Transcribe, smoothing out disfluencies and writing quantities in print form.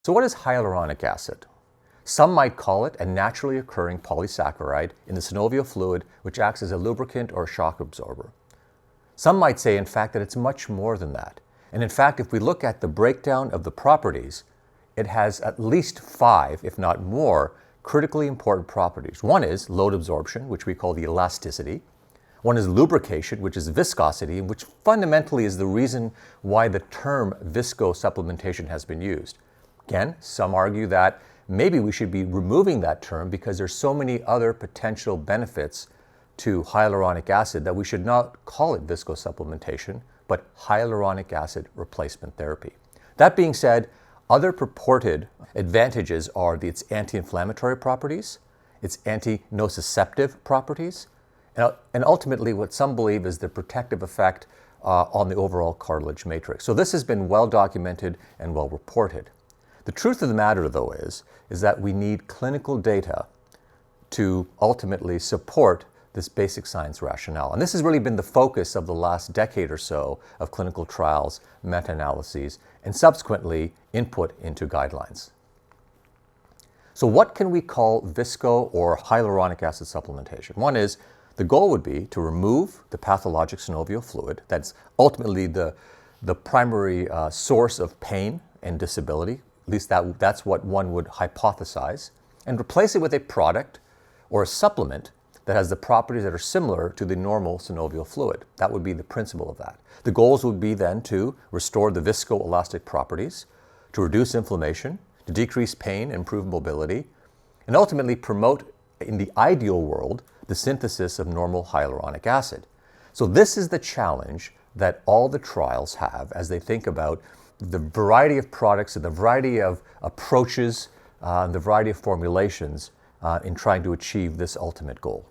So what is hyaluronic acid? Some might call it a naturally occurring polysaccharide in the synovial fluid which acts as a lubricant or a shock absorber. Some might say, in fact, that it's much more than that. And in fact, if we look at the breakdown of the properties, it has at least 5, if not more, critically important properties. One is load absorption, which we call the elasticity. One is lubrication, which is viscosity, which fundamentally is the reason why the term viscosupplementation has been used. Again, some argue that maybe we should be removing that term because there's so many other potential benefits to hyaluronic acid that we should not call it viscosupplementation, but hyaluronic acid replacement therapy. That being said, other purported advantages are its anti-inflammatory properties, its anti-nociceptive properties, and ultimately what some believe is the protective effect on the overall cartilage matrix. So this has been well documented and well reported. The truth of the matter, though, is that we need clinical data to ultimately support this basic science rationale. And this has really been the focus of the last decade or so of clinical trials, meta-analyses, and subsequently input into guidelines. So what can we call visco or hyaluronic acid supplementation? One is, the goal would be to remove the pathologic synovial fluid. That's ultimately the primary source of pain and disability. At least that's what one would hypothesize, and replace it with a product or a supplement that has the properties that are similar to the normal synovial fluid. That would be the principle of that. The goals would be then to restore the viscoelastic properties, to reduce inflammation, to decrease pain, improve mobility, and ultimately promote, in the ideal world, the synthesis of normal hyaluronic acid. So this is the challenge that all the trials have as they think about the variety of products and the variety of approaches and the variety of formulations in trying to achieve this ultimate goal.